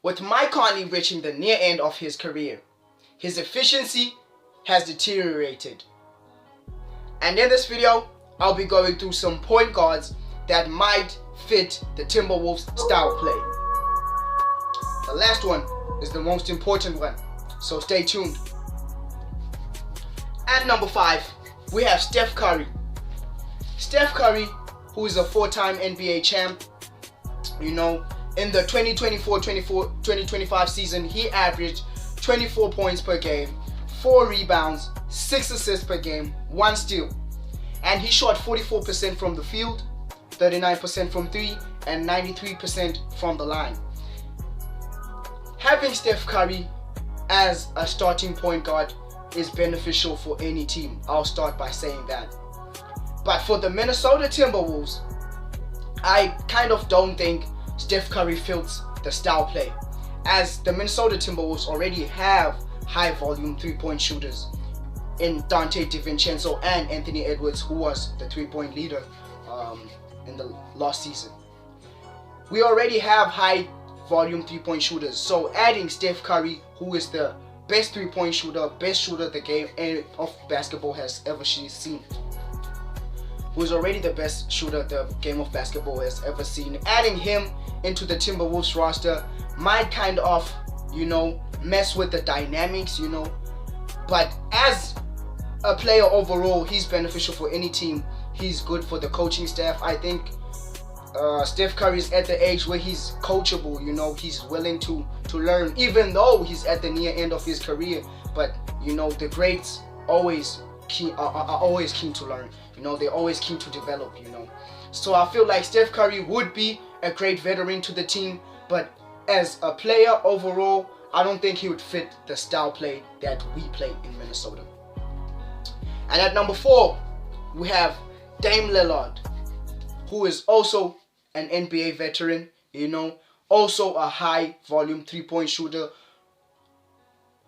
With Mike Conley reaching the near end of his career, his efficiency has deteriorated. And in this video, I'll be going through some point guards that might fit the Timberwolves style play. The last one is the most important one, so stay tuned. At number 5, we have Steph Curry. Steph Curry, who is a 4-time NBA champ, in the 2024-2025 season, he averaged 24 points per game, 4 rebounds, 6 assists per game, 1 steal. And he shot 44% from the field, 39% from 3, and 93% from the line. Having Steph Curry as a starting point guard is beneficial for any team. I'll start by saying that. But for the Minnesota Timberwolves, I kind of don't think Steph Curry fits the style play, as the Minnesota Timberwolves already have high volume 3-point shooters in Dante DiVincenzo and Anthony Edwards, who was the 3-point leader in the last season. We already have high volume 3-point shooters, so adding Steph Curry, who is the best 3-point shooter, best shooter the game of basketball has ever seen, who is already the best shooter the game of basketball has ever seen, adding him into the Timberwolves roster might kind of, mess with the dynamics, but as a player overall, he's beneficial for any team. He's good for the coaching staff. I think Steph Curry is at the age where he's coachable, he's willing to learn, even though he's at the near end of his career. But the greats are always keen to learn. They're always keen to develop. So I feel like Steph Curry would be a great veteran to the team, but as a player overall, I don't think he would fit the style play that we play in Minnesota. And at number 4, we have Dame Lillard, who is also an NBA veteran, also a high volume 3-point shooter,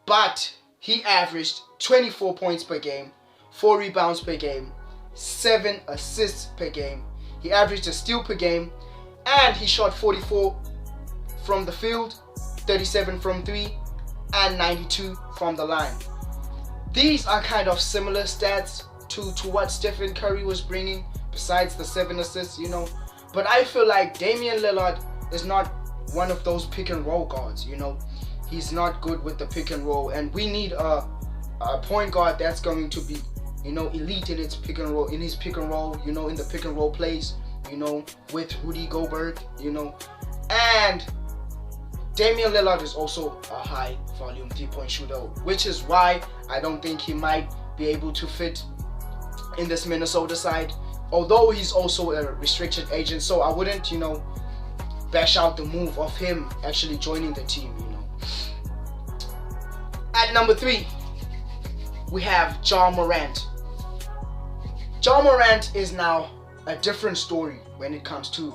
but he averaged 24 points per game, 4 rebounds per game, 7 assists per game. He averaged a steal per game, and he shot 44 from the field, 37 from 3, and 92 from the line. These are kind of similar stats to what Stephen Curry was bringing, besides the 7 assists, But I feel like Damian Lillard is not one of those pick and roll guards, He's not good with the pick and roll, and we need a point guard that's going to be, elite in its pick and roll, in the pick and roll plays, with Rudy Gobert, and Damian Lillard is also a high volume 3-point shooter, which is why I don't think he might be able to fit in this Minnesota side, although he's also a restricted agent, so I wouldn't, bash out the move of him actually joining the team, At number 3, we have Ja Morant. Ja Morant is now a different story when it comes to,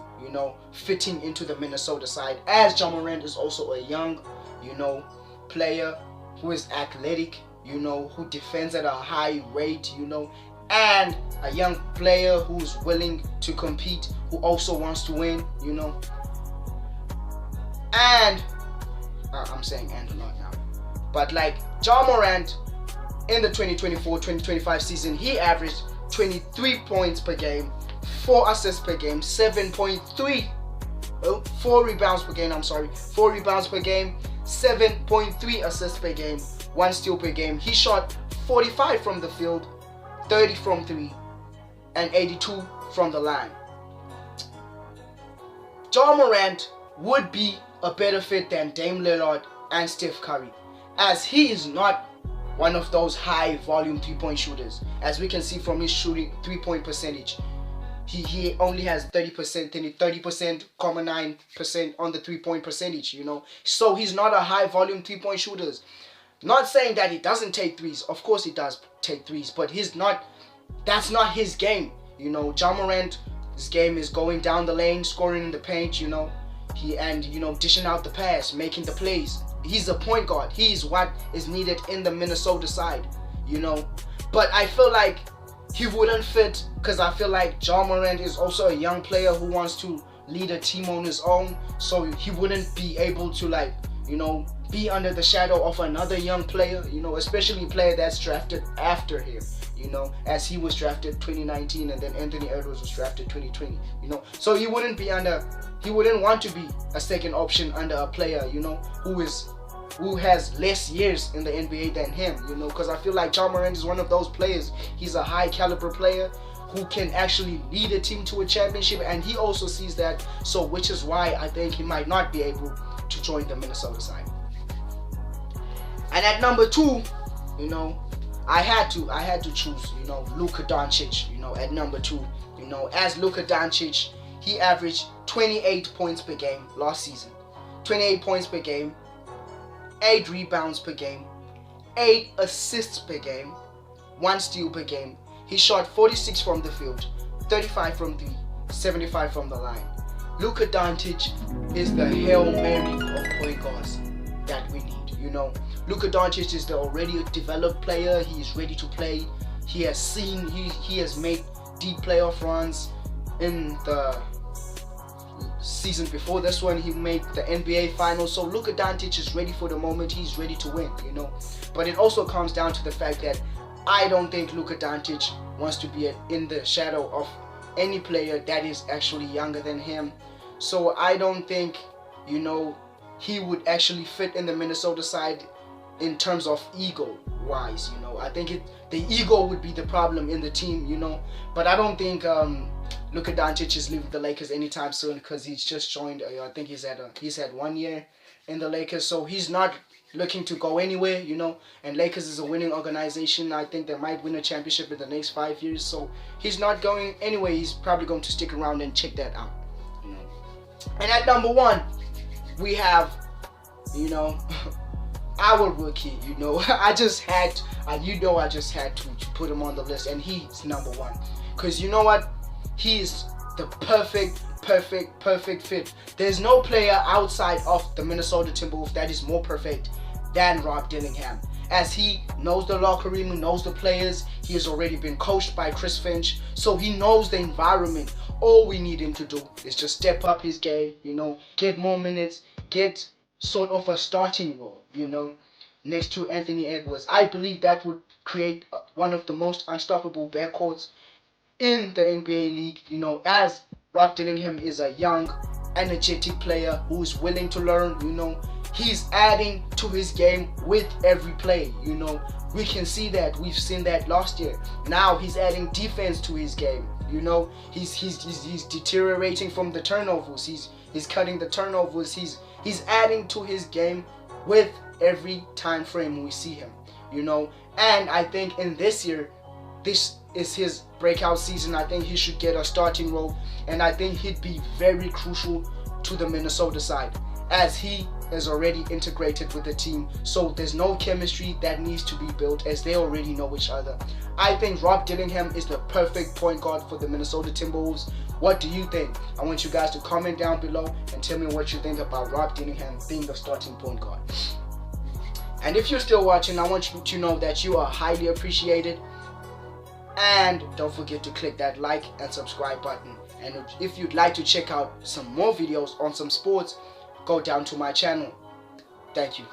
fitting into the Minnesota side, as Ja Morant is also a young, player who is athletic, who defends at a high rate, and a young player who's willing to compete, who also wants to win, And I'm saying and a lot now, but like Ja Morant in the 2024-2025 season, he averaged 23 points per game, 4 assists per game, 4 rebounds per game, 4 rebounds per game, 7.3 assists per game, 1 steal per game. He shot 45 from the field, 30 from 3, and 82 from the line. Ja Morant would be a better fit than Dame Lillard and Steph Curry, as he is not one of those high volume 3-point shooters. As we can see from his shooting 3-point percentage, he only has 30%, 9% on the 3-point percentage, So he's not a high volume 3-point shooter. Not saying that he doesn't take threes. Of course he does take threes, but that's not his game. Ja Morant's game is going down the lane, scoring in the paint, dishing out the pass, making the plays. He's a point guard. He's what is needed in the Minnesota side, But I feel like he wouldn't fit, because I feel like Ja Morant is also a young player who wants to lead a team on his own, so he wouldn't be able to be under the shadow of another young player, especially a player that's drafted after him, as he was drafted 2019 and then Anthony Edwards was drafted 2020, so he wouldn't want to be a second option under a player, who has less years in the NBA than him, because I feel like Ja Morant is one of those players. He's a high caliber player who can actually lead a team to a championship, and he also sees that, so which is why I think he might not be able to join the Minnesota side. And at number 2, I had to choose, Luka Doncic, at number 2. As Luka Doncic, he averaged 28 points per game last season. 28 points per game, 8 rebounds per game, 8 assists per game, 1 steal per game. He shot 46 from the field, 35 from 3, 75 from the line. Luka Doncic is the Hail Mary of point guards that we need, Luka Doncic is the already developed player. He is ready to play. He has made deep playoff runs in the season before this one. He made the NBA Finals. So Luka Doncic is ready for the moment. He's ready to win, But it also comes down to the fact that I don't think Luka Doncic wants to be in the shadow of any player that is actually younger than him. So I don't think, he would actually fit in the Minnesota side in terms of ego wise, I think the ego would be the problem in the team, But I don't think Luka Doncic is leaving the Lakers anytime soon, because he's just joined. I think he's had 1 year in the Lakers, so he's not looking to go anywhere, And Lakers is a winning organization. I think they might win a championship in the next 5 years, so he's not going anywhere. He's probably going to stick around and check that out, And at number 1, we have, our rookie, I just had to put him on the list, and he's number 1, because you know what, he's the perfect fit. There's no player outside of the Minnesota Timberwolves that is more perfect than Rob Dillingham, as he knows the locker room, he knows the players. He has already been coached by Chris Finch, so he knows the environment. All we need him to do is just step up his game, get more minutes, get sort of a starting role, next to Anthony Edwards. I believe that would create one of the most unstoppable backcourts in the NBA league, as Rob Dillingham is a young, energetic player who is willing to learn, he's adding to his game with every play, we can see that. We've seen that last year. Now he's adding defense to his game, he's deteriorating from the turnovers. He's cutting the turnovers. He's adding to his game with every time frame we see him, And I think in this year, this is his breakout season. I think he should get a starting role, and I think he'd be very crucial to the Minnesota side, as he is already integrated with the team. So there's no chemistry that needs to be built, as they already know each other. I think Rob Dillingham is the perfect point guard for the Minnesota Timberwolves. What do you think? I want you guys to comment down below and tell me what you think about Rob Dillingham being the starting point guard. And if you're still watching, I want you to know that you are highly appreciated. And don't forget to click that like and subscribe button. And if you'd like to check out some more videos on some sports, go down to my channel. Thank you.